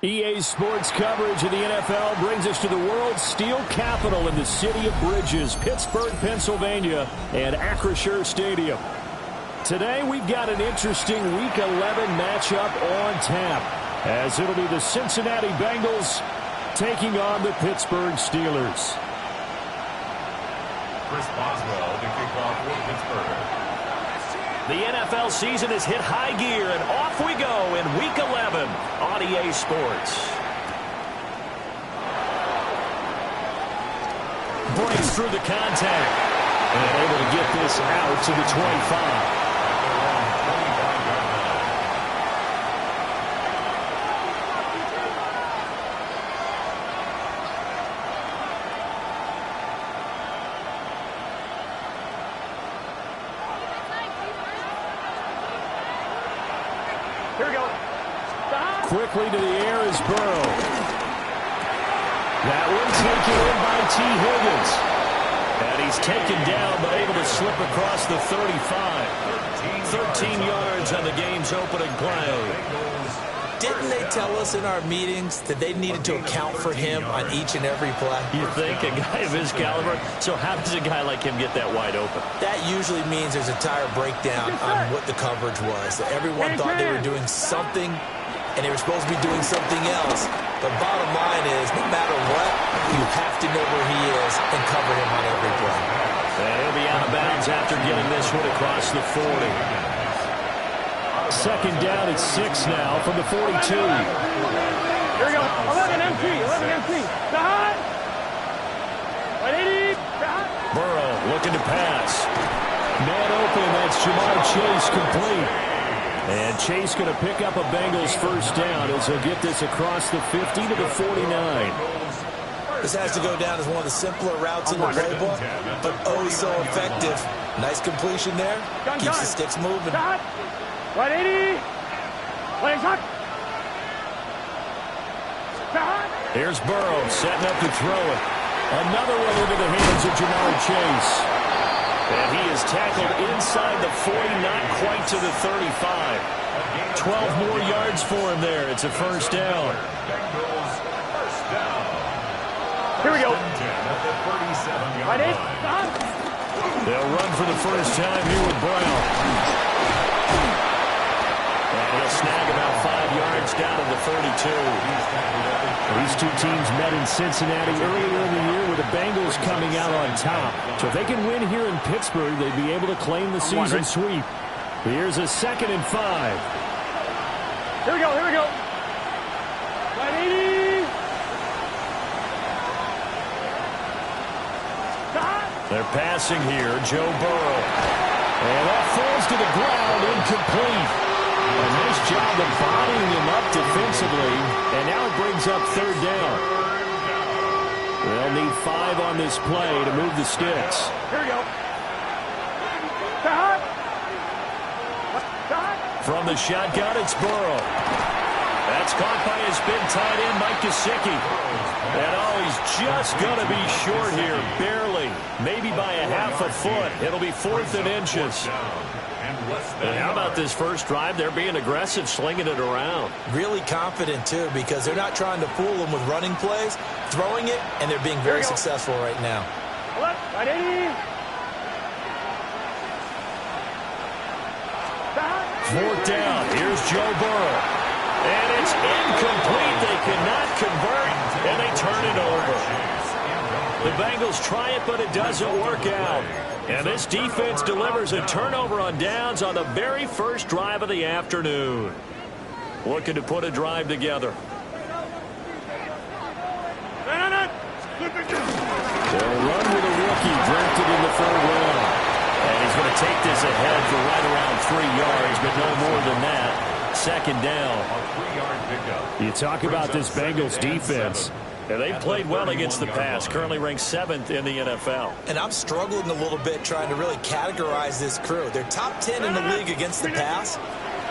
EA Sports coverage of the NFL brings us to the world's steel capital in the city of Bridges, Pittsburgh, Pennsylvania, and Acrisure Stadium. Today we've got an interesting Week 11 matchup on tap, as it'll be the Cincinnati Bengals taking on the Pittsburgh Steelers. Chris Boswell to kick off for Pittsburgh. The NFL season has hit high gear, and off we go in Week 11 on EA Sports. Breaks through the contact, and able to get this out to the 25. Quickly to the air is Burrow. That one taken in by T. Higgins. And he's taken down, but able to slip across the 35. 13 yards on the game's opening play. Didn't they tell us in our meetings that they needed to account for him on each and every play? You think? A guy of his caliber? So how does a guy like him get that wide open? That usually means there's a tire breakdown on what the coverage was. Everyone thought they were doing something, and they were supposed to be doing something else. The bottom line is, no matter what, you have to know where he is and cover him on every play. And he'll be out of bounds after getting this one across the 40. Second down at 6 now from the 42. Here we go. 11 MT. 11 MT. Behind. 180. Behind. Burrow looking to pass. Man open. That's Jamar Chase complete. And Chase going to pick up a Bengals first down as he'll get this across the 50 to the 49. This has to go down as one of the simpler routes in the playbook, but oh so effective. Nice completion there. Keeps the sticks moving. 180. Here's Burrow setting up to throw it. Another one into the hands of Jamar Chase. And he is tackled inside the 40, not quite to the 35. 12 more yards for him there. It's a first down. Here we go. They'll run for the first time here with Brown. And he'll snag about 5 yards down to the 32. These two teams met in Cincinnati earlier in the year with the Bengals coming out on top. So if they can win here in Pittsburgh, they'd be able to claim the season sweep. Here's a 2nd and 5. Here we go. Here we go. 180. They're passing here. Joe Burrow. And that falls to the ground, incomplete. A nice job of bodying him up defensively, and now it brings up 3rd down. They'll need 5 on this play to move the sticks. Here we go. From the shotgun, it's Burrow. That's caught by his big tight end, Mike Gesicki. And oh, he's just going to be short here, barely. Maybe by a half a foot. It'll be 4th and inches. And how about this first drive? They're being aggressive, slinging it around. Really confident, too, because they're not trying to fool them with running plays, throwing it, and they're being very successful right now. 4th down. Here's Joe Burrow. And it's incomplete. They cannot convert, and they turn it over. The Bengals try it, but it doesn't work out. And this defense delivers a turnover on downs on the very first drive of the afternoon. Looking to put a drive together. They'll run with a rookie drafted in the 3rd round. And he's going to take this ahead for right around 3 yards, but no more than that. Second down. A 3-yard pickup. You talk about this Bengals defense. And they've played well against the pass, currently ranked 7th in the NFL. And I'm struggling a little bit trying to really categorize this crew. They're top 10 in the league against the pass,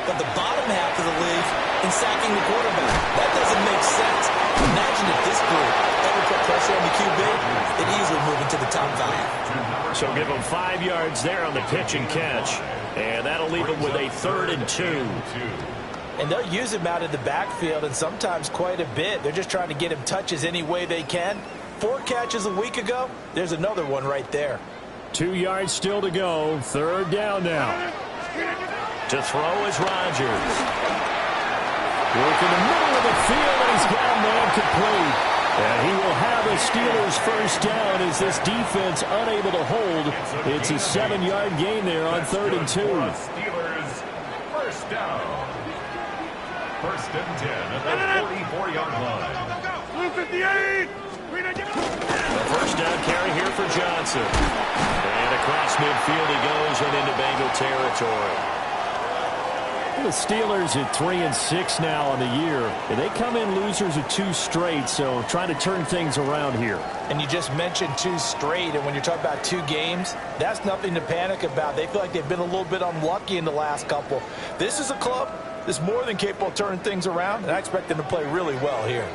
but the bottom half of the league in sacking the quarterback. That doesn't make sense. Imagine if this group ever put pressure on the QB, it'd easily move into the top 5. So give them 5 yards there on the pitch and catch, and that'll leave them with a 3rd and 2. And they'll use him out in the backfield, and sometimes quite a bit. They're just trying to get him touches any way they can. 4 catches a week ago. There's another one right there. 2 yards still to go. 3rd down now. To throw is Rodgers. Work in the middle of the field, and he's got a man complete. And he will have a Steelers first down as this defense unable to hold. It's a 7-yard gain there on 3rd and 2. Steelers first down. 1st and 10 at the 44-yard line. 258. The first down carry here for Johnson. And across midfield he goes and into Bengal territory. The Steelers at 3-6 now on the year. And they come in losers of 2 straight, so trying to turn things around here. And you just mentioned 2 straight, and when you're talking about 2 games, that's nothing to panic about. They feel like they've been a little bit unlucky in the last couple. This is a club that's more than capable of turning things around, and I expect them to play really well here.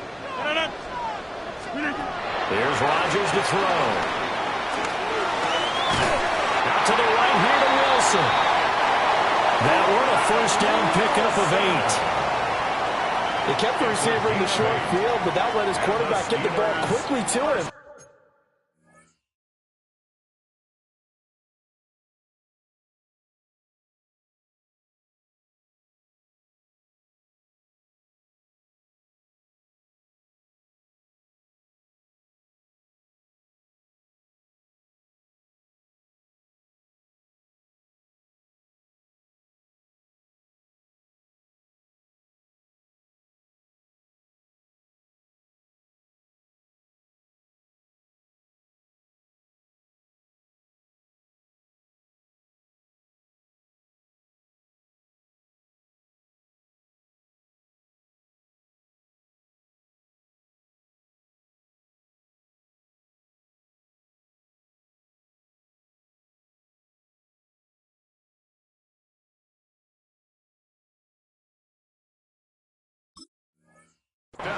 There's Rodgers to throw. Out to the right here to Wilson. That one a first down pickup of 8. They kept the receiver in the short field, but that let his quarterback get the ball quickly to him.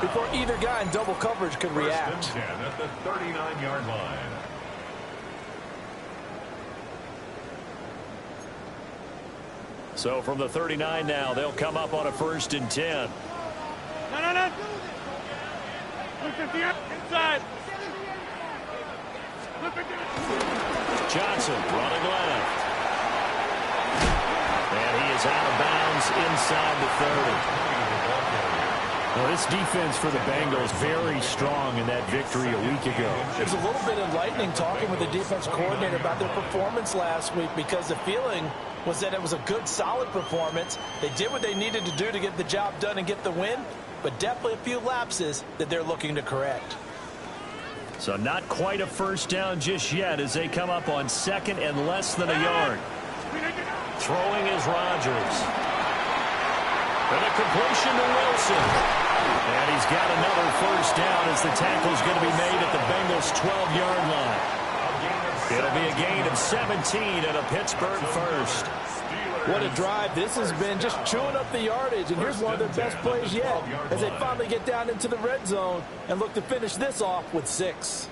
Before either guy in double coverage could react. 1st and 10 at the 39-yard line. So from the 39 now, they'll come up on a 1st and 10. No. 258 inside. Johnson running left. And he is out of bounds inside the 30. Well, this defense for the Bengals very strong in that victory a week ago. It was a little bit enlightening talking with the defense coordinator about their performance last week, because the feeling was that it was a good, solid performance. They did what they needed to do to get the job done and get the win, but definitely a few lapses that they're looking to correct. So not quite a first down just yet as they come up on 2nd and less than a yard. Throwing is Rodgers. And a completion to Wilson. And he's got another first down as the tackle's going to be made at the Bengals' 12-yard line. It'll be a gain of 17 and a Pittsburgh first. What a drive this has been, just chewing up the yardage. And here's one of their best plays yet as they finally get down into the red zone and look to finish this off with 6.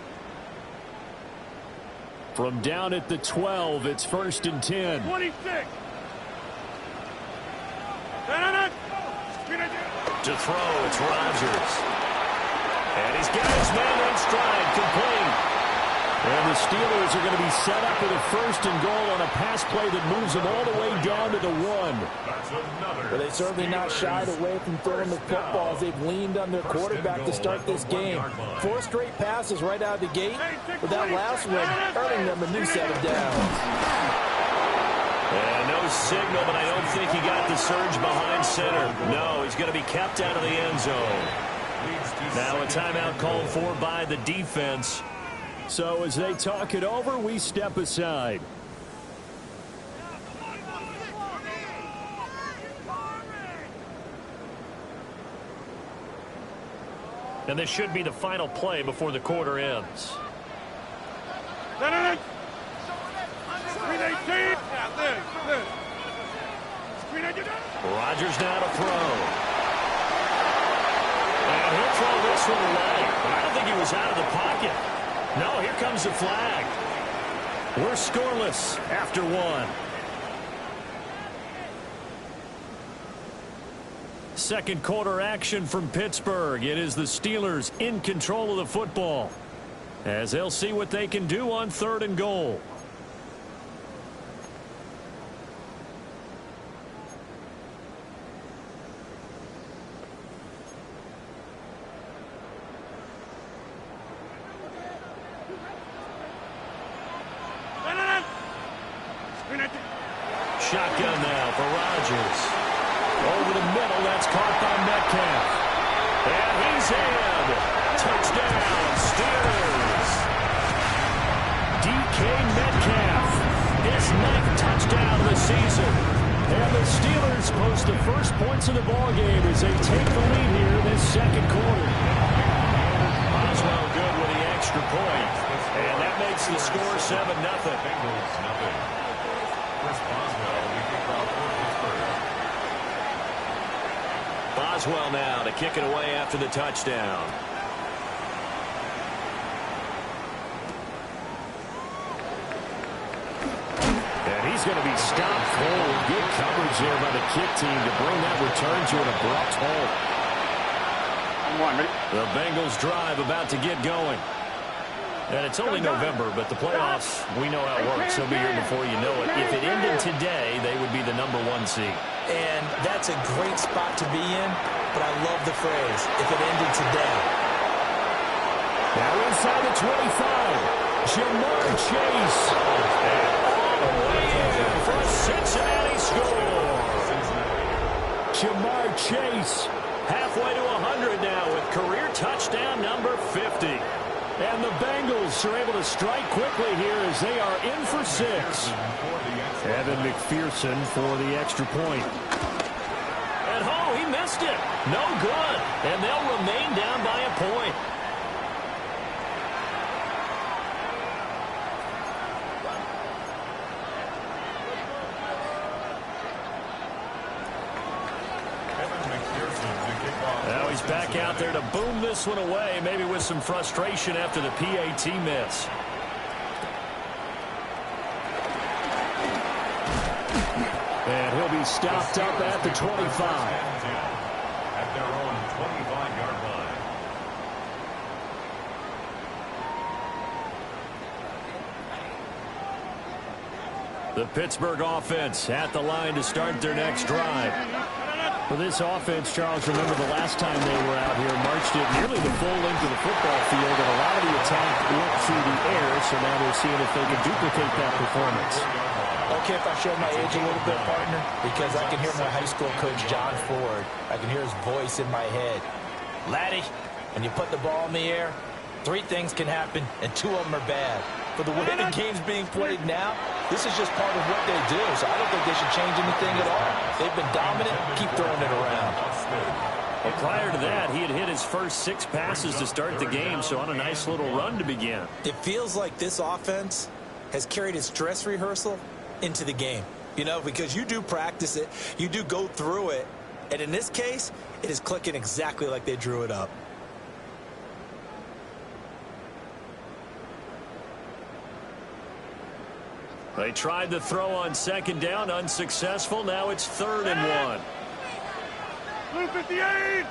From down at the 12, it's 1st and 10. 26. To throw, it's Rodgers. And he's got his man in stride, complete. And the Steelers are going to be set up with a 1st and goal on a pass play that moves them all the way down to the 1. But they certainly not shied away from throwing the football as they've leaned on their quarterback to start this game. 4 straight passes right out of the gate, with that last one earning them a new set of downs. And no signal, but I don't think he got the surge behind center. No, he's going to be kept out of the end zone. Now a timeout called for by the defense. So as they talk it over, we step aside. And this should be the final play before the quarter ends. Rodgers now to throw. And he'll throw this one away. But I don't think he was out of the pocket. No, here comes the flag. We're scoreless after one. Second quarter action from Pittsburgh. It is the Steelers in control of the football, as they'll see what they can do on 3rd and goal. Shotgun now for Rodgers. Over the middle, that's caught by Metcalf. And he's in. Touchdown, Steelers. DK Metcalf, his 9th touchdown of the season. And the Steelers post the first points of the ballgame as they take the lead here in this second quarter. Boswell good with the extra point. And that makes the score 7-0. Bengals nothing. Chris Boswell, we kick off for Pittsburgh. Boswell now to kick it away after the touchdown. And he's going to be stopped cold. Good coverage there by the kick team to bring that return to an abrupt halt. The Bengals drive about to get going. And it's only November, but the playoffs, we know how it works. They'll be here before you know it. If it ended today, they would be the #1 seed. And that's a great spot to be in, but I love the phrase, if it ended today. Now inside the 25, Jamar Chase. And all the way in for a Cincinnati score. Jamar Chase halfway to 100 now with career touchdown number 50. And the Bengals are able to strike quickly here as they are in for 6. Evan McPherson for the extra point. And oh, he missed it. No good. And they'll remain down by a point. Now he's back out there to boom this one away, maybe with some frustration after the PAT miss. And he'll be stopped up at the 25. At their own 25-yard line. The Pittsburgh offense at the line to start their next drive. For this offense, Charles, remember the last time they were out here, marched it nearly the full length of the football field, and a lot of the attack went through the air, so now they're seeing if they can duplicate that performance. Okay, if I show my age a little bit, partner, because I can hear my high school coach, John Ford. I can hear his voice in my head. Laddie, when you put the ball in the air, 3 things can happen, and 2 of them are bad. For the way the game's being played now, this is just part of what they do, so I don't think they should change anything at all. They've been dominant. Keep throwing it around. Well, prior to that, he had hit his first 6 passes to start the game, so on a nice little run to begin. It feels like this offense has carried its dress rehearsal into the game. You know, because you do practice it, you do go through it, and in this case, it is clicking exactly like they drew it up. They tried the throw on 2nd down, unsuccessful. Now it's 3rd and 1. Blue 58.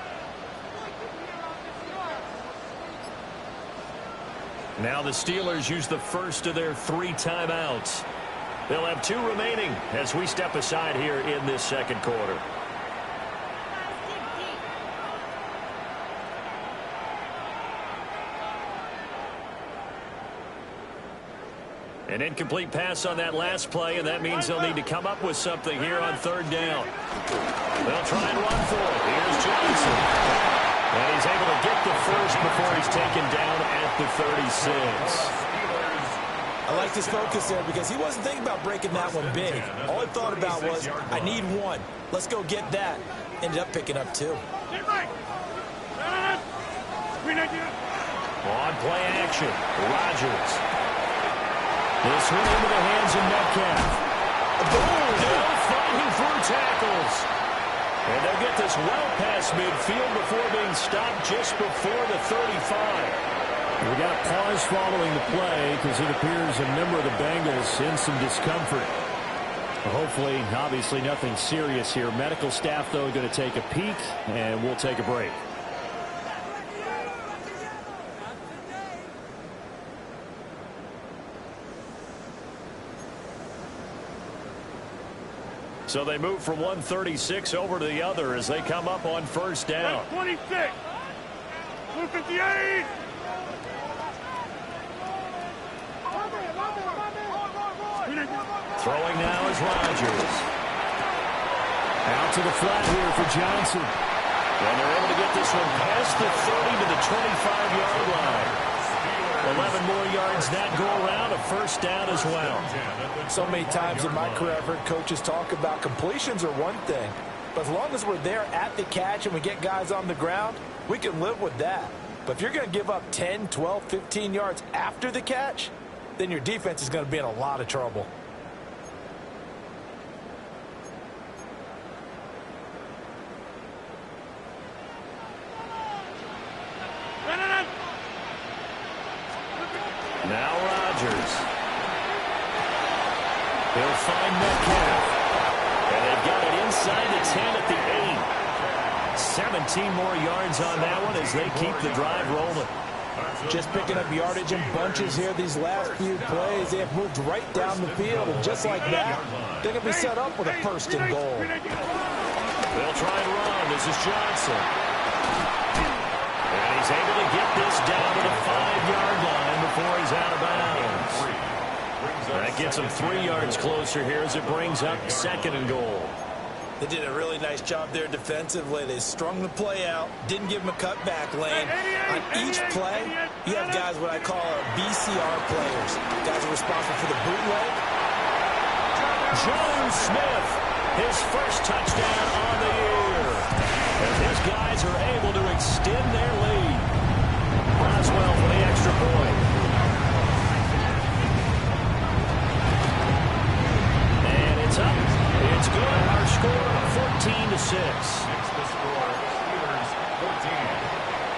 Now the Steelers use the first of their 3 timeouts. They'll have 2 remaining as we step aside here in this second quarter. An incomplete pass on that last play, and that means they'll need to come up with something here on 3rd down. They'll try and run for it. Here's Johnson. And he's able to get the first before he's taken down at the 36. I like his focus there because he wasn't thinking about breaking that one big. All he thought about was, I need 1. Let's go get that. Ended up picking up 2. On play action, Rodgers. This one into the hands of Metcalf. Boom! Now fighting through tackles. And they'll get this well past midfield before being stopped just before the 35. We got a pause following the play because it appears a member of the Bengals in some discomfort. Hopefully, obviously nothing serious here. Medical staff, though, going to take a peek, and we'll take a break. So they move from 136 over to the other as they come up on first down. 26. 258. Throwing now is Rodgers. Out to the flat here for Johnson. And they're able to get this one past the 30 to the 25-yard line. 11 more yards that go around, a first down as well. So many times in my career I've heard coaches talk about completions are one thing, but as long as we're there at the catch and we get guys on the ground, we can live with that. But if you're going to give up 10, 12, 15 yards after the catch, then your defense is going to be in a lot of trouble. Now Rodgers. He'll find Metcalf. And they've got it inside the 10 at the 8. 17 more yards on that one as they keep the drive rolling. Just picking up yardage in bunches here these last few plays. They have moved right down the field, and just like that, they're going to be set up with a first and goal. They'll try and run. This is Johnson. And he's able to get this down to the 5-yard line before he's out of bounds. That gets him 3 yards closer here as it brings up second and goal. They did a really nice job there defensively. They strung the play out, didn't give him a cutback lane. On each play, you have guys what I call our BCR players. Guys are responsible for the bootleg. John Smith, his first touchdown on the year. And his guys are able to extend their lead. Boswell for the extra point. And it's up. It's good. Our score, 14-6. The score, Steelers 14,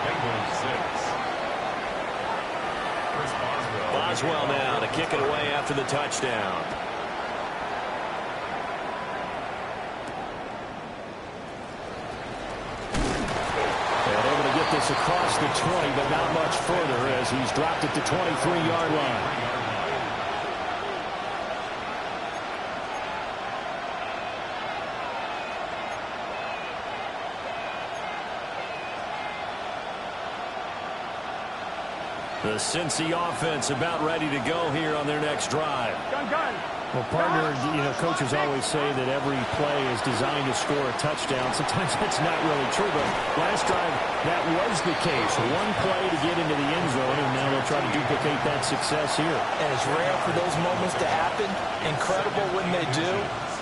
Bengals 6. Chris Boswell now to kick it away after the touchdown. And able to get this across the 20, but not much further as he's dropped it to 23-yard line. The Cincy offense about ready to go here on their next drive. Well, partner, coaches always say that every play is designed to score a touchdown. Sometimes that's not really true, but last drive, that was the case. One play to get into the end zone, and now they'll try to duplicate that success here. And it's rare for those moments to happen. Incredible when they do.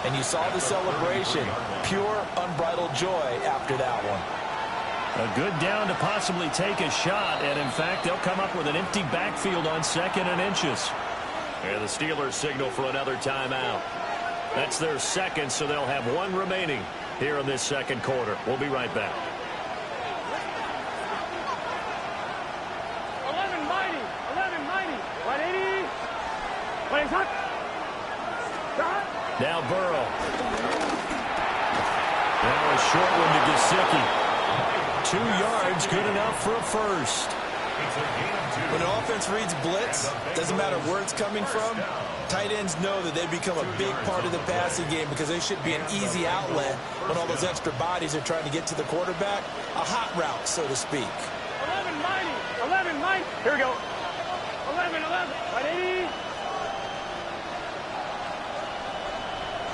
And you saw the celebration. Pure, unbridled joy after that one. A good down to possibly take a shot, and in fact, they'll come up with an empty backfield on 2nd and inches. And the Steelers signal for another timeout. That's their second, so they'll have one remaining here in this second quarter. We'll be right back. 11-90, 180, 20 hot. Now Burrow. Now a short one to Gesicki. 2 yards, good enough for a first. When an offense reads blitz, doesn't matter where it's coming from, tight ends know that they become a big part of the passing game because they should be an easy outlet when all those extra bodies are trying to get to the quarterback. A hot route, so to speak. 11-90. Here we go. 11, 180.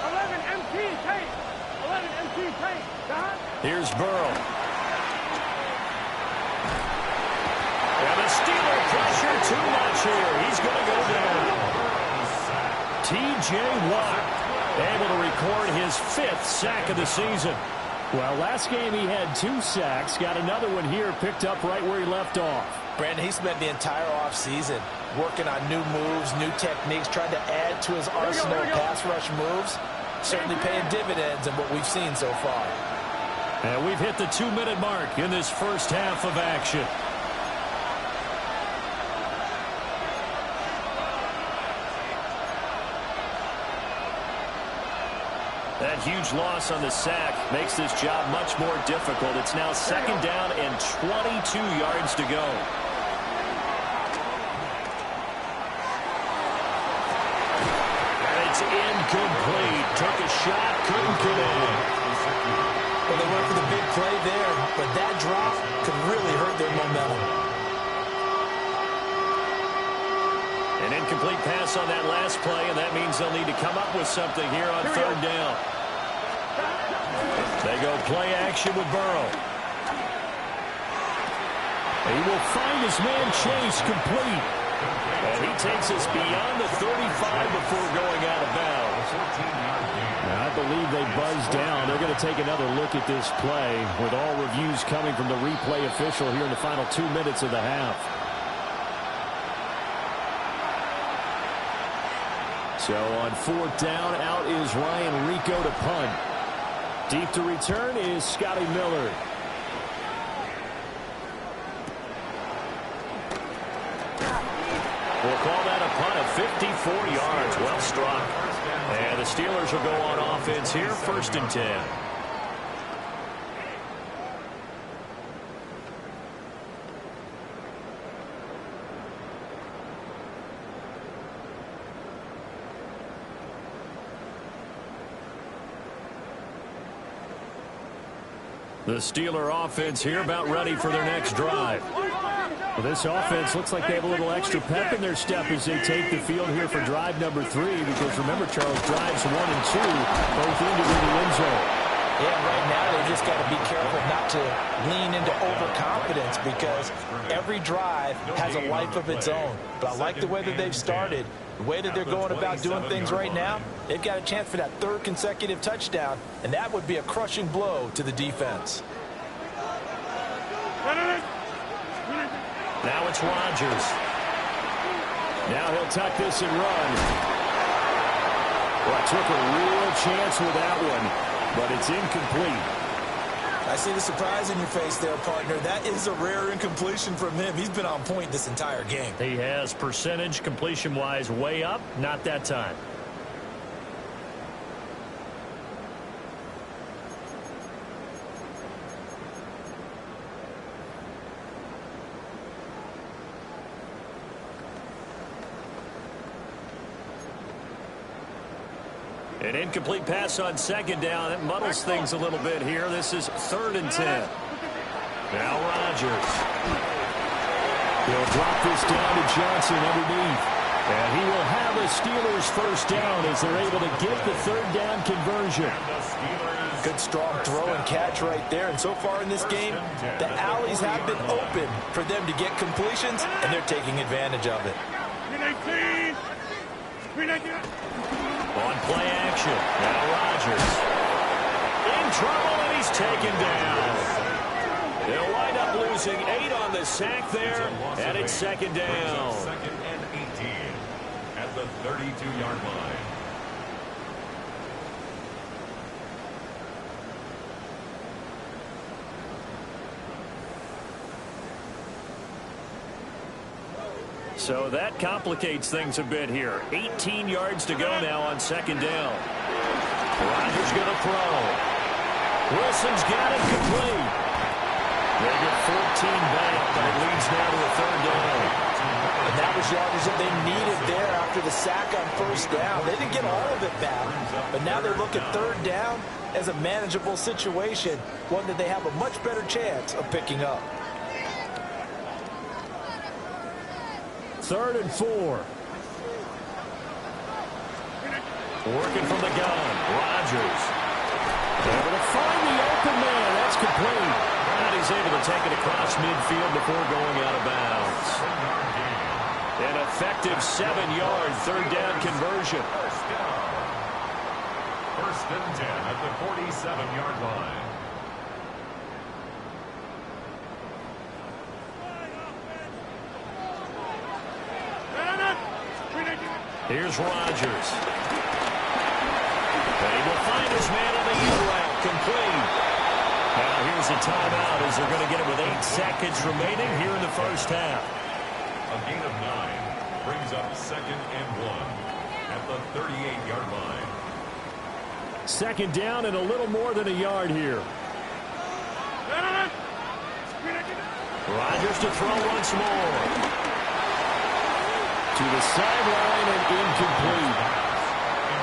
11 MT tank. 11 MT tank. Here's Burrow. And the Steeler pressure too much here. He's going to go down. T.J. Watt able to record his 5th sack of the season. Well, last game he had 2 sacks. Got another one here, picked up right where he left off. Brandon, he spent the entire offseason working on new moves, new techniques, trying to add to his arsenal of pass rush moves. Certainly paying dividends in what we've seen so far. And we've hit the 2-minute mark in this first half of action. That huge loss on the sack makes this job much more difficult. It's now 2nd down and 22 yards to go. And it's incomplete. Took a shot, couldn't get in. Well, they went for the big play there, but that drop could really hurt their momentum. An incomplete pass on that last play, and that means they'll need to come up with something here on 3rd down. They go play action with Burrow. He will find his man Chase complete. And he takes us beyond the 35 before going out of bounds. Now, I believe they buzzed down. They're going to take another look at this play with all reviews coming from the replay official here in the final 2 minutes of the half. So on 4th down, out is Ryan Rico to punt. Deep to return is Scotty Miller. We'll call that a punt of 54 yards. Well struck. And the Steelers will go on offense here, 1st and 10. The Steeler offense here about ready for their next drive. Well, this offense looks like they have a little extra pep in their step as they take the field here for drive number 3, because remember, Charles, drives 1 and 2 both into the end zone. Yeah, right now they just got to be careful not to lean into overconfidence, because every drive has a life of its own. But I like the way that they've started. The way that they're going about doing things right now, they've got a chance for that 3rd consecutive touchdown, and that would be a crushing blow to the defense. Now it's Rodgers. Now he'll tuck this and run. Well, took a real chance with that one, but it's incomplete. I see the surprise in your face there, partner. That is a rare incompletion from him. He's been on point this entire game. He has percentage completion-wise way up, not that time. An incomplete pass on 2nd down. It muddles things a little bit here. This is 3rd and 10. Now Rodgers. He'll drop this down to Johnson underneath. And he will have a Steelers 1st down as they're able to get the 3rd down conversion. Good strong throw and catch right there. And so far in this game, the alleys have been open for them to get completions, and they're taking advantage of it. On play action. Now Rodgers. In trouble, and he's taken down. They'll wind up losing 8 on the sack there, and it's 2nd down. 2nd and 18 at the 32-yard line. So that complicates things a bit here. 18 yards to go now on 2nd down. Rodgers going to throw. Wilson's got it complete. They get 14 back, but it leads now to a 3rd down. And that was yardage that they needed there after the sack on 1st down. They didn't get all of it back, but now they look at 3rd down as a manageable situation, one that they have a much better chance of picking up. 3rd and 4. Working from the gun. Rodgers. Able to find the open man. That's complete. And he's able to take it across midfield before going out of bounds. An effective 7-yard 3rd down conversion. 1st and 10 at the 47-yard line. Here's Rodgers. And he will find his man on the U-route. Complete. Now here's a timeout as they're going to get it with 8 seconds remaining here in the first half. A gain of 9 brings up 2nd and 1 at the 38-yard line. 2nd down and a little more than a yard here. Rodgers to throw once more. To the sideline and incomplete.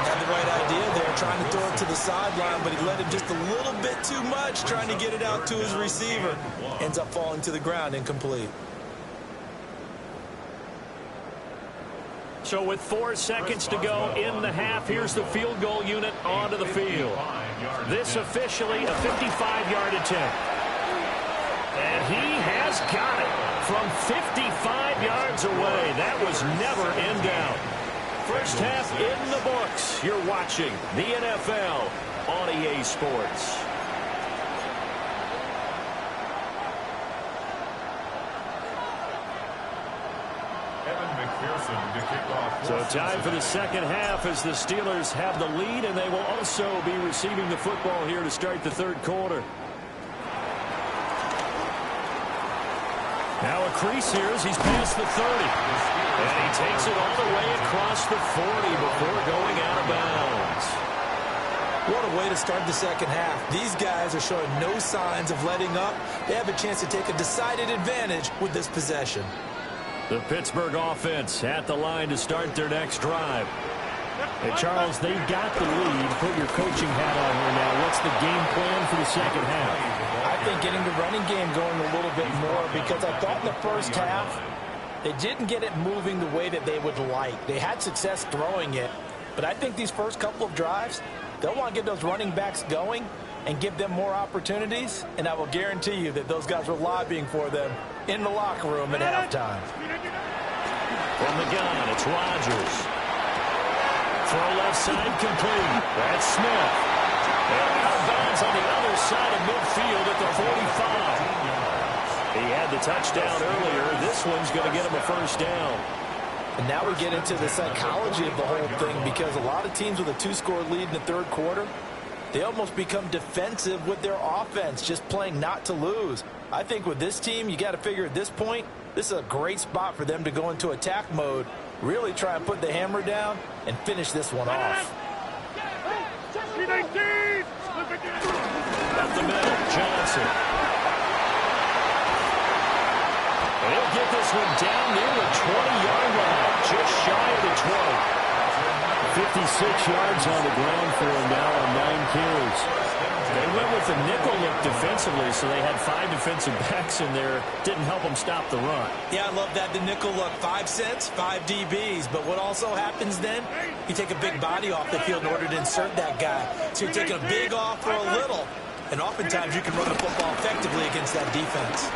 Had the right idea there, trying to throw it to the sideline, but he let him just a little bit too much, trying to get it out to his receiver. Ends up falling to the ground, incomplete. So with 4 seconds to go in the half, here's the field goal unit onto the field. This officially a 55-yard attempt. And he has got it from 55 yards away. That was never in doubt. First half in the books. You're watching the NFL on EA Sports. So time for the second half as the Steelers have the lead, and they will also be receiving the football here to start the third quarter. Now a crease here as he's past the 30. And he takes it all the way across the 40 before going out of bounds. What a way to start the second half. These guys are showing no signs of letting up. They have a chance to take a decided advantage with this possession. The Pittsburgh offense at the line to start their next drive. And Charles, they've got the lead. Put your coaching hat on here now. What's the game plan for the second half? I think getting the running game going a little bit more, because I thought in the first half they didn't get it moving the way that they would like. They had success throwing it, but I think these first couple of drives, they'll want to get those running backs going and give them more opportunities, and I will guarantee you that those guys were lobbying for them in the locker room at halftime. From the gun, it's Rodgers. Throw left side complete. That's Smith. And out of bounds on the other side of midfield at the 45. He had the touchdown earlier. This one's going to get him a first down. And now we get into the psychology of the whole thing, because a lot of teams with a 2-score lead in the third quarter, they almost become defensive with their offense, just playing not to lose. I think with this team, you got to figure at this point, this is a great spot for them to go into attack mode, really try and put the hammer down and finish this one off. Up the middle, Johnson. And he'll get this one down near the 20-yard line, just shy of the 20. 56 yards on the ground for him now on 9 carries. They went with the nickel look defensively, so they had 5 defensive backs in there. Didn't help them stop the run. Yeah, I love that, the nickel look. 5 cents, 5 DBs. But what also happens then, you take a big body off the field in order to insert that guy. So you're taking a big off for a little. And oftentimes you can run the football effectively against that defense.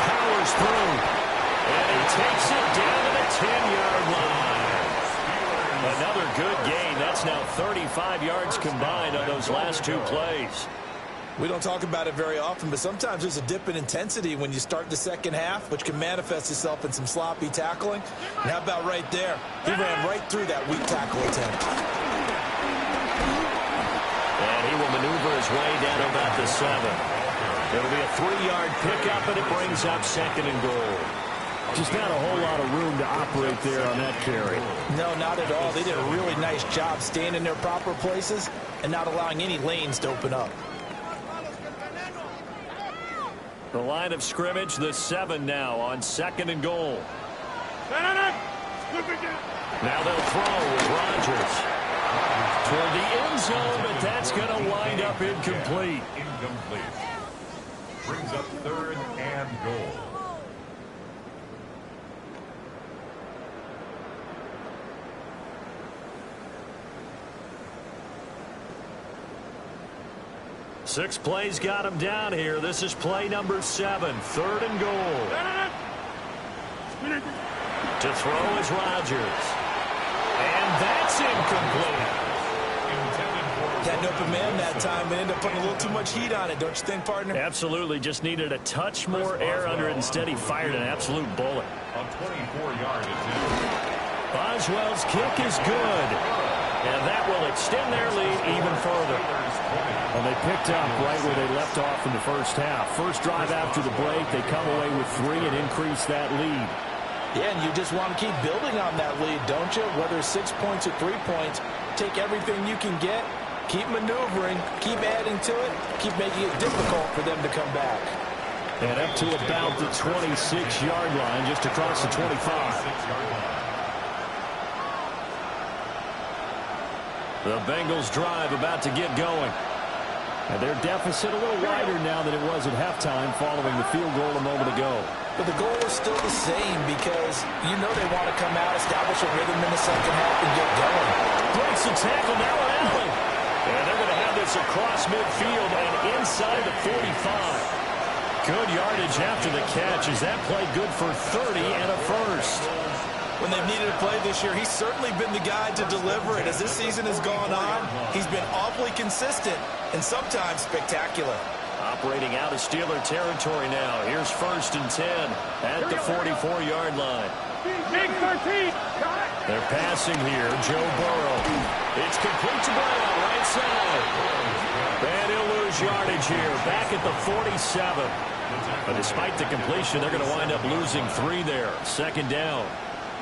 Powers through. And he takes it down to the 10-yard line. Another good gain. That's now 35 yards combined on those last 2 plays. We don't talk about it very often, but sometimes there's a dip in intensity when you start the second half, which can manifest itself in some sloppy tackling. And how about right there? He ran right through that weak tackle attempt. And he will maneuver his way down about the 7. It'll be a 3-yard pickup, and it brings up 2nd and goal. Just not a whole lot of room to operate there on that carry. No, not at all. They did a really nice job staying in their proper places and not allowing any lanes to open up. The line of scrimmage, the 7 now on 2nd and goal. Now they'll throw with Rodgers toward the end zone, but that's going to wind up incomplete. Incomplete. Brings up 3rd and goal. Six plays got him down here. This is play number 7, 3rd and goal. To throw is Rodgers. And that's incomplete. Had an open man that time and ended up putting a little too much heat on it, don't you think, partner? Absolutely. Just needed a touch more air under it. Instead, he fired an absolute bullet. A 24-yard attempt. Boswell's kick is good. And that will extend their lead even further. Well, they picked up right where they left off in the first half. First drive after the break, they come away with 3 and increase that lead. Yeah, and you just want to keep building on that lead, don't you? Whether it's 6 points or 3 points, take everything you can get, keep maneuvering, keep adding to it, keep making it difficult for them to come back. And up to about the 26-yard line, just across the 25. The Bengals drive about to get going. And their deficit a little wider now than it was at halftime following the field goal a moment ago. But the goal is still the same because you know they want to come out, establish a rhythm in the second half, and get going. Breaks the tackle now on Allen. And they're going to have this across midfield and inside the 45. Good yardage after the catch. Is that play good for 30 and a first? When they've needed a play this year, he's certainly been the guy to deliver it. As this season has gone on, he's been awfully consistent and sometimes spectacular. Operating out of Steeler territory now. Here's 1st and 10 at the 44-yard line. Big 13. They're passing here. Joe Burrow. It's complete to Brown, right side. And he'll lose yardage here. Back at the 47. But despite the completion, they're going to wind up losing 3 there. 2nd down.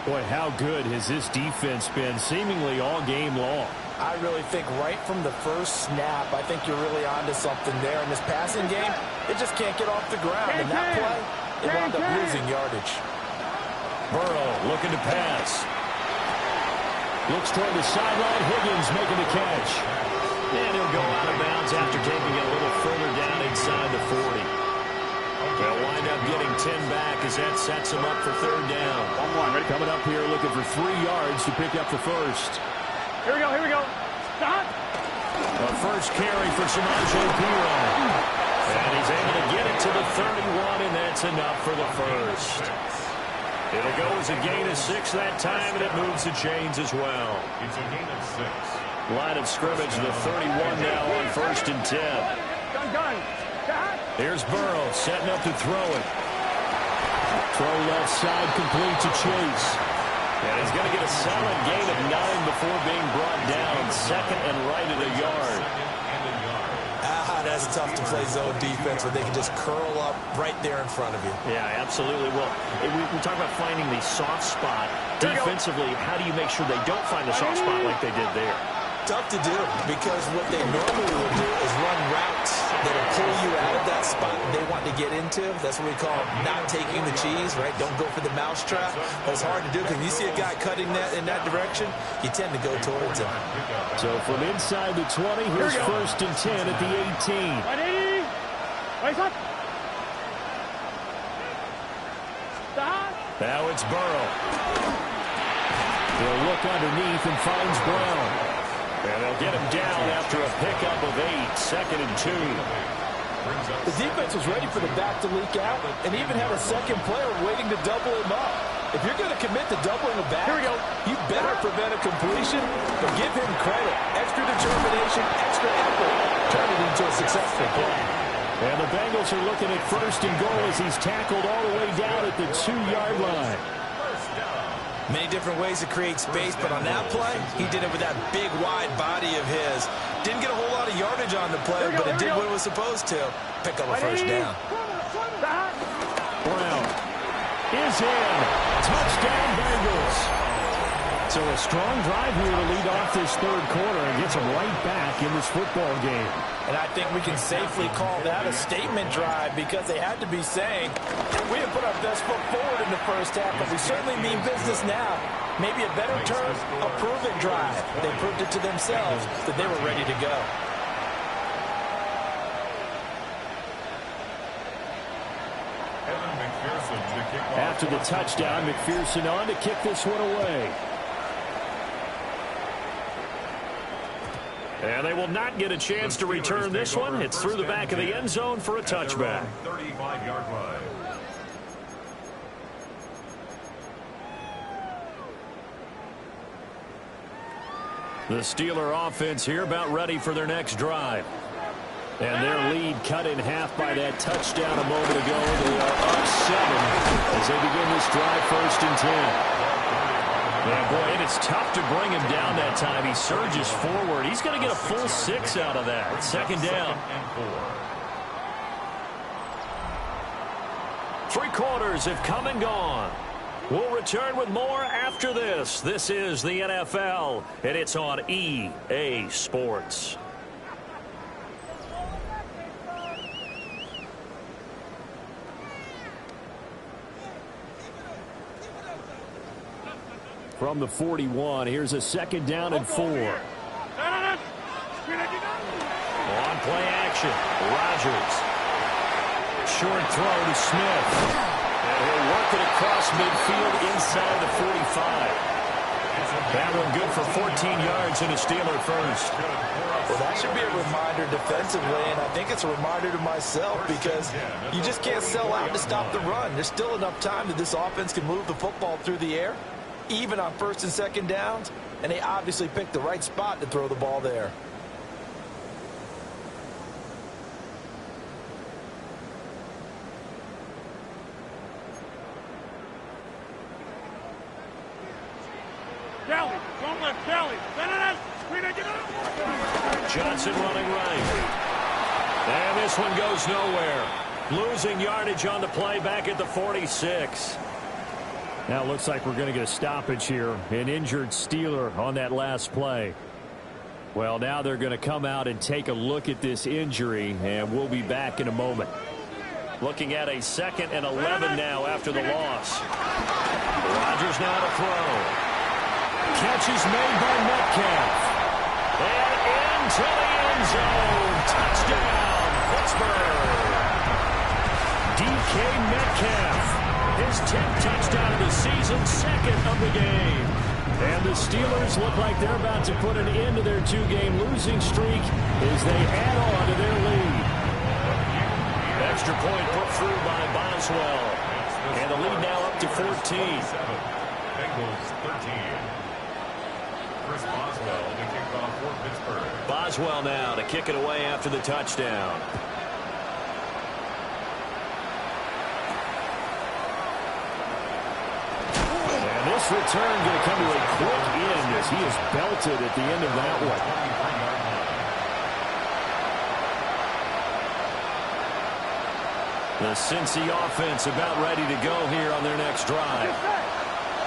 Boy, how good has this defense been seemingly all game long? I really think right from the first snap, I think you're really onto something there. In this passing game, it just can't get off the ground. And that play, it wound up losing yardage. Burrow looking to pass. Looks toward the sideline. Higgins making the catch. And he'll go out of bounds after taking it a little further down inside the 40. They'll wind up getting 10 back as that sets them up for 3rd down. Coming up here looking for 3 yards to pick up the first. Here we go, here we go. Stop. The first carry for Samaje Perine. And he's able to get it to the 31, and that's enough for the first. It'll go as a gain of 6 that time, and it moves the chains as well. It's a gain of 6. Line of scrimmage, the 31 now on 1st and 10. Gun. Here's Burrow setting up to throw it. Throw left side complete to Chase. And he's going to get a solid gain of 9 before being brought down. 2nd and right at a yard. That's tough to play zone defense where they can just curl up right there in front of you. Yeah, absolutely. Well, we talk about finding the soft spot. Defensively, how do you make sure they don't find the soft spot like they did there? Tough to do because what they normally will do is run routes that'll pull you out of that spot they want to get into. That's what we call not taking the cheese, right? Don't go for the mousetrap. But it's hard to do because you see a guy cutting that in that direction, you tend to go towards him. So from inside the 20, here's 1st and 10 at the 18. Ready? Raise up. Stop. Now it's Burrow. He'll look underneath and finds Brown. And they'll get him down after a pickup of 8, 2nd and 2. The defense was ready for the back to leak out and even had a second player waiting to double him up. If you're going to commit to doubling a back, you better prevent a completion, but give him credit. Extra determination, extra effort, turn it into a successful play. And the Bengals are looking at 1st and goal as he's tackled all the way down at the 2-yard line. Many different ways to create space, but on that play, he did it with that big, wide body of his. Didn't get a whole lot of yardage on the play, but it did what it was supposed to. Pick up a 1st down. Brown is in. Touchdown, Bengals. So a strong drive here to lead off this 3rd quarter and gets them right back in this football game. And I think we can safely call that a statement drive because they had to be saying, we didn't put our best foot forward in the first half, but we certainly mean business now. Maybe a better term, a prove-it drive. They proved it to themselves that they were ready to go. After the touchdown, McPherson on to kick this one away. And they will not get a chance to return this one. It's through the back of the end zone for a touchback. 35-yard line. The Steeler offense here about ready for their next drive. And their lead cut in half by that touchdown a moment ago. They are up 7 as they begin this drive 1st and 10. Yeah, boy, and it's tough to bring him down that time. He surges forward. He's going to get a full 6 out of that. Second down. Three quarters have come and gone. We'll return with more after this. This is the NFL, and it's on EA Sports. From the 41, here's a second down and 4. On play action, Rodgers. Short throw to Smith. And he'll work it across midfield inside the 45. That one good for 14 yards and a Steeler first. Well, that should be a reminder defensively, and I think it's a reminder to myself because you just can't sell out to stop the run. There's still enough time that this offense can move the football through the air, even on first and second downs, and they obviously picked the right spot to throw the ball there. Kelly, don't let Kelly. Johnson running right. And this one goes nowhere. Losing yardage on the play back at the 46. Now it looks like we're going to get a stoppage here. An injured Steeler on that last play. Well, now they're going to come out and take a look at this injury, and we'll be back in a moment. Looking at a 2nd and 11 now after the loss. Rodgers now to throw. Catch is made by Metcalf. And into the end zone. Touchdown, Pittsburgh. DK Metcalf. His 10th touchdown of the season, 2nd of the game. And the Steelers look like they're about to put an end to their 2-game losing streak as they add on to their lead. Extra point put through by Boswell. And the lead now up to 14. Bengals 13. Chris Boswell to kick off for Pittsburgh. Boswell now to kick it away after the touchdown. And this return going to come to a quick end as he is belted at the end of that one. The Cincy offense about ready to go here on their next drive.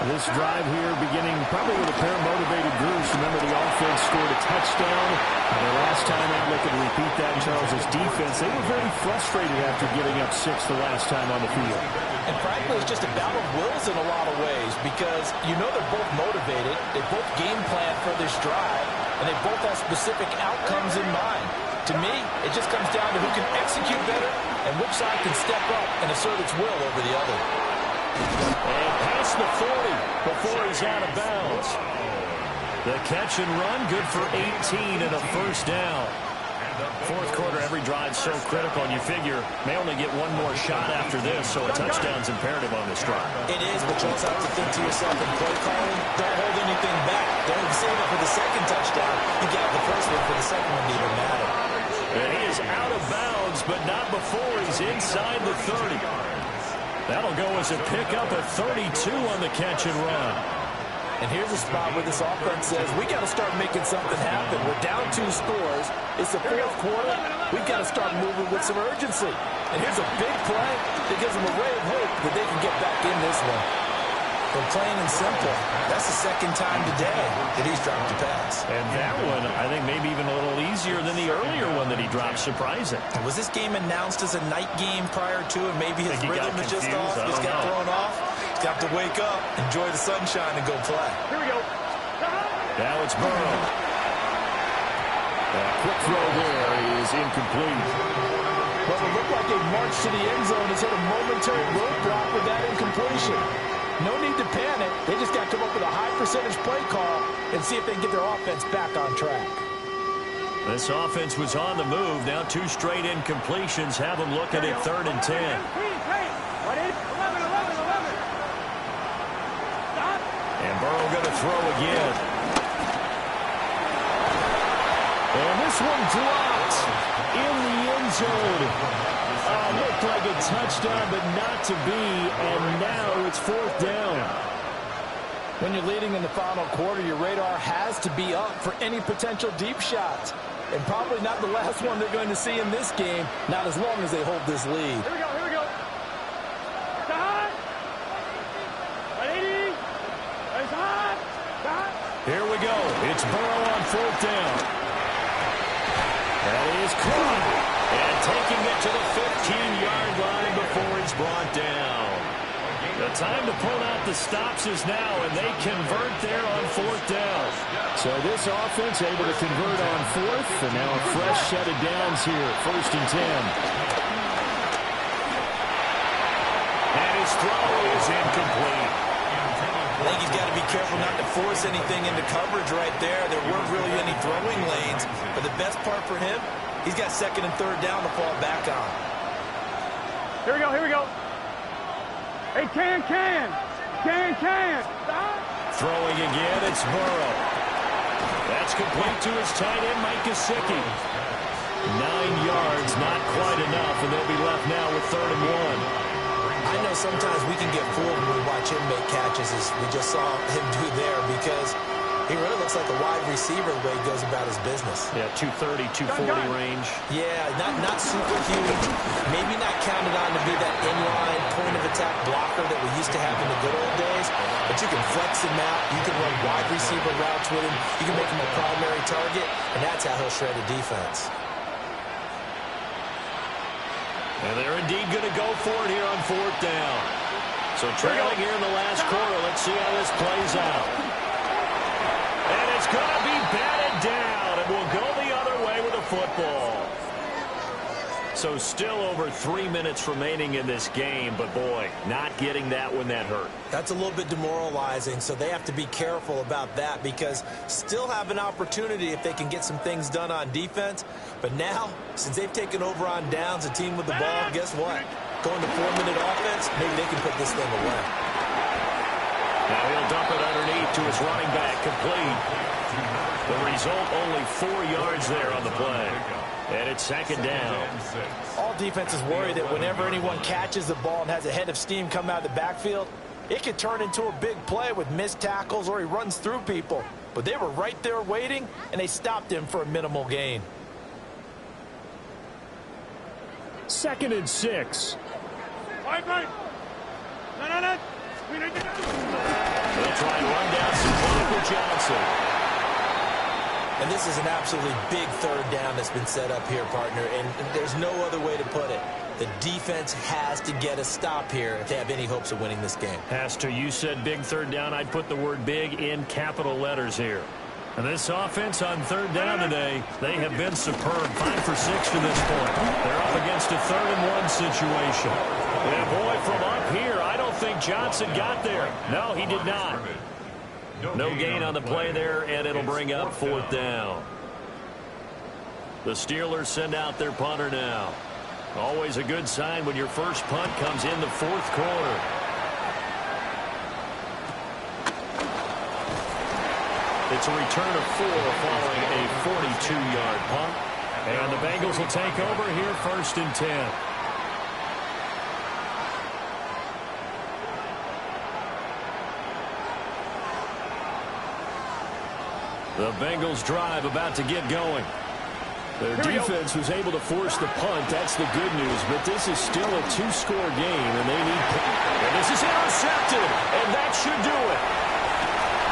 This drive here beginning probably with a pair of motivated groups. Remember, the offense scored a touchdown. And the last time out, looking to repeat that, Charles' defense, they were very frustrated after giving up 6 the last time on the field. And frankly, it's just a battle of wills in a lot of ways because you know they're both motivated. They both game plan for this drive, and they both have specific outcomes in mind. To me, it just comes down to who can execute better and which side can step up and assert its will over the other. And past the 40 before he's out of bounds. The catch and run, good for 18 and a first down. Fourth quarter, every drive so critical, and you figure may only get one more shot after this, so a touchdown's imperative on this drive. It is, but you also have to think to yourself in play calling, don't hold anything back. Don't save it for the second touchdown. You got the first one for the second one to even matter. And he is out of bounds, but not before he's inside the 30. That'll go as a pickup of 32 on the catch and run. And here's a spot where this offense says, we got to start making something happen. We're down 2 scores. It's the fourth quarter. We've got to start moving with some urgency. And here's a big play that gives them a ray of hope that they can get back in this one. But plain and simple, that's the second time today that he's dropped a pass. And that one, I think, maybe even a little easier than the earlier one that he dropped. Surprising. Was this game announced as a night game prior to it? Maybe his rhythm is just off. He's got thrown off. He's got to wake up, enjoy the sunshine, and go play. Here we go. Now it's Burrow. A quick throw there is incomplete. Well, it looked like they marched to the end zone. He's hit a momentary roadblock with that incompletion. No need to panic. They just got to come up with a high percentage play call and see if they can get their offense back on track. This offense was on the move. Now 2 straight incompletions have them looking at 3rd and 10. And Burrow going to throw again. And this one dropped in the end zone. Looked like a touchdown, but not to be, and now it's 4th down. When you're leading in the final quarter, your radar has to be up for any potential deep shots. And probably not the last one they're going to see in this game, not as long as they hold this lead. Here we go, here we go. Hot. 180. It's hot. Hot. Here we go. It's Burrow on 4th down. That is caught. And taking it to the 15-yard line before it's brought down. The time to pull out the stops is now, and they convert there on 4th down. So this offense able to convert on 4th, and now a fresh set of downs here, 1st and 10. And his throw is incomplete. I think he's got to be careful not to force anything into coverage right there. There weren't really any throwing lanes, but the best part for him, he's got 2nd and 3rd down to fall back on. Here we go, here we go. Hey, can. Throwing again, it's Burrow. That's complete to his tight end, Mike Gesicki. 9 yards, not quite enough, and they'll be left now with 3rd and 1. I know sometimes we can get fooled when we watch him make catches, as we just saw him do there, because he really looks like a wide receiver the way he goes about his business. Yeah, 230, 240 range. Yeah, not super huge. Maybe not counted on to be that inline point-of-attack blocker that we used to have in the good old days, but you can flex him out. You can run wide receiver routes with him. You can make him a primary target, and that's how he'll shred a defense. And they're indeed going to go for it here on 4th down. So trailing here in the last quarter. Let's see how this plays out. And it's going to be batted down, and we'll go the other way with the football. So still over 3 minutes remaining in this game, but boy, not getting that when that hurt. That's a little bit demoralizing, so they have to be careful about that, because still have an opportunity if they can get some things done on defense. But now, since they've taken over on downs, a team with the ball, guess what? Going to 4-minute offense, maybe they can put this thing away. Now he'll dump it underneath to his running back, complete. The result, only 4 yards there on the play. And it's 2nd down. All defenses worry that whenever anyone catches the ball and has a head of steam come out of the backfield, it could turn into a big play with missed tackles or he runs through people. But they were right there waiting, and they stopped him for a minimal gain. 2nd and 6. Right. No. They'll try and run down some clock with Johnson. And this is an absolutely big 3rd down that's been set up here, partner, and there's no other way to put it. The defense has to get a stop here if they have any hopes of winning this game. Has to. You said big 3rd down. I'd put the word big in capital letters here. And this offense on 3rd down today, they have been superb. 5 for 6 to this point. They're up against a 3rd and 1 situation. And boy, from up here, I don't think Johnson got there. No, he did not. No gain on the play there, and it'll bring up 4th down. The Steelers send out their punter now. Always a good sign when your first punt comes in the 4th quarter. It's a return of 4 following a 42-yard punt. And the Bengals will take over here 1st and 10. The Bengals drive about to get going. Their defense was able to force the punt. That's the good news. But this is still a 2-score game, and they need... And this is intercepted, and that should do it.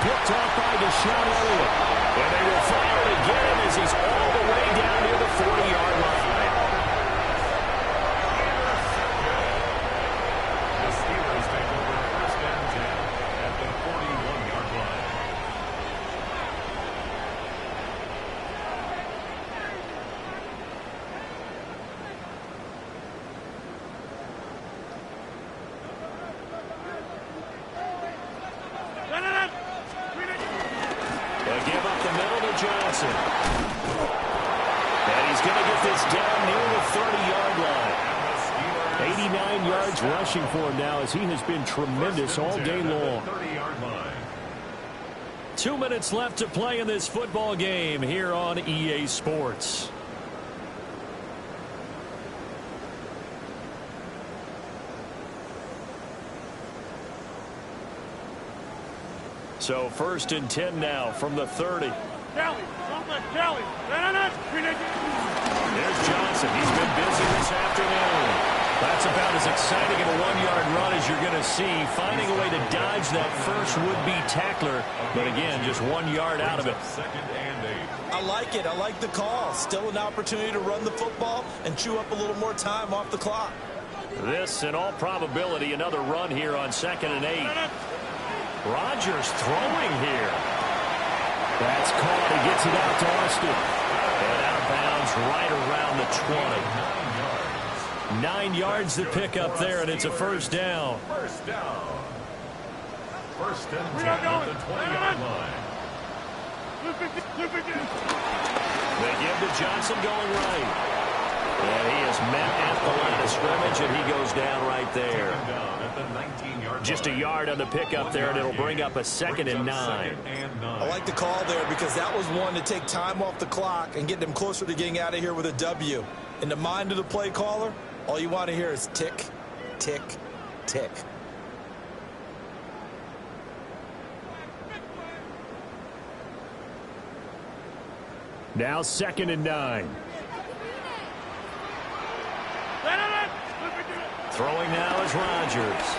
Picked off by Deshaun Elliott. And they will fire it again as he's all the way down near the 40-yard line. The Steelers take over 1st and 10 at the 41-yard line. They give up the middle to Johnson. And he's going to get this down near the 30-yard line. 89 yards rushing for him now as he has been tremendous all day long. 30-yard line. 2 minutes left to play in this football game here on EA Sports. So 1st and 10 now from the 30. Kelly, don't let Kelly. There's Johnson. He's been busy this afternoon. That's about as exciting of a 1-yard run as you're going to see. Finding a way to dodge that first would-be tackler. But again, just 1 yard out of it. 2nd and 8. I like it. I like the call. Still an opportunity to run the football and chew up a little more time off the clock. This, in all probability, another run here on 2nd and 8. Rodgers throwing here. That's caught. He gets it out to Austin. And out of bounds right around the 20. 9 yards to pick up there, and it's a 1st down. 1st down. 1st and 10 at the 20-yard line. They give to Johnson going right. And he is met at the line of scrimmage, and he goes down right there. Just a yard on the pickup there, and it'll bring up a 2nd and 9. I like the call there because that was one to take time off the clock and get them closer to getting out of here with a W. In the mind of the play caller, all you want to hear is tick, tick, tick. Now 2nd and 9. Throwing now is Rodgers.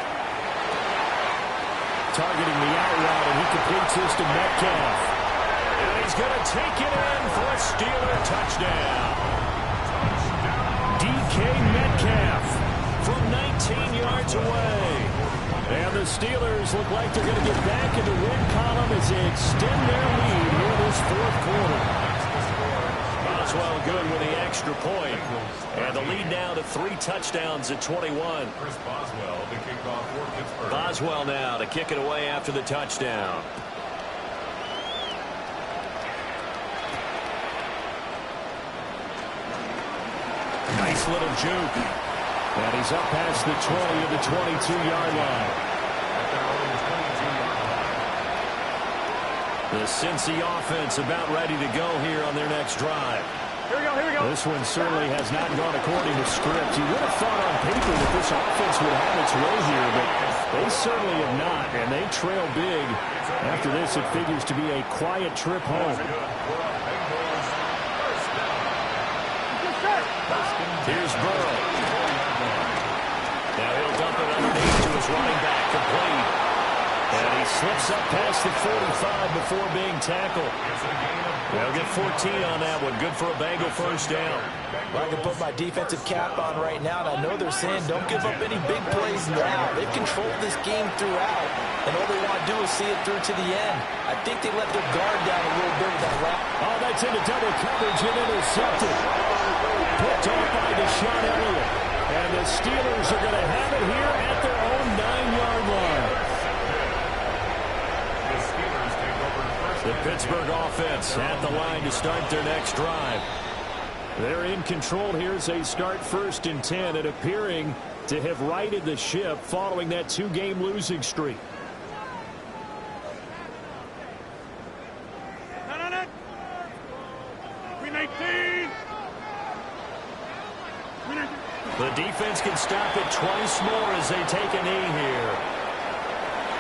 Targeting the out route, and he completes this to Metcalf. And he's going to take it in for a Steeler touchdown. DK Metcalf from 19 yards away. And the Steelers look like they're going to get back in the win column as they extend their lead here this 4th quarter. Boswell good with the extra point. And the lead now to 3 touchdowns at 21. Chris Boswell to kick off for Pittsburgh. Boswell now to kick it away after the touchdown. Nice little juke. And he's up past the 20 of the 22-yard line. The Cincy offense about ready to go here on their next drive. Here we go, here we go. This one certainly has not gone according to script. You would have thought on paper that this offense would have its way here, but they certainly have not, and they trail big. After this, it figures to be a quiet trip home. Here's Burrow. Now he'll dump it underneath to his running back, complete. And he slips up past the 45 before being tackled. They'll get 14 on that one. Good for a Bengal 1st down. I can put my defensive cap on right now, and I know they're saying don't give up any big plays now. They've controlled this game throughout, and all they want to do is see it through to the end. I think they let their guard down a little bit with that route. Oh, that's into double coverage and intercepted. Picked off by Deshaun Elliott. And the Steelers are going to have it here at their own 9-yard line. The Pittsburgh offense at the line to start their next drive. They're in control here as they start 1st and 10 and appearing to have righted the ship following that 2-game losing streak. The defense can stop it twice more as they take a knee here.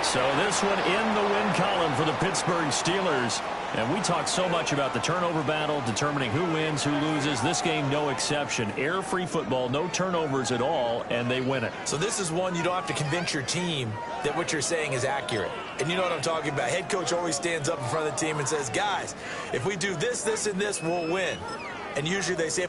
So this one in the win column for the Pittsburgh Steelers. And we talk so much about the turnover battle, determining who wins, who loses. This game, no exception. Error-free football, no turnovers at all, and they win it. So this is one you don't have to convince your team that what you're saying is accurate. And you know what I'm talking about. Head coach always stands up in front of the team and says, guys, if we do this, this, and this, we'll win. And usually they say,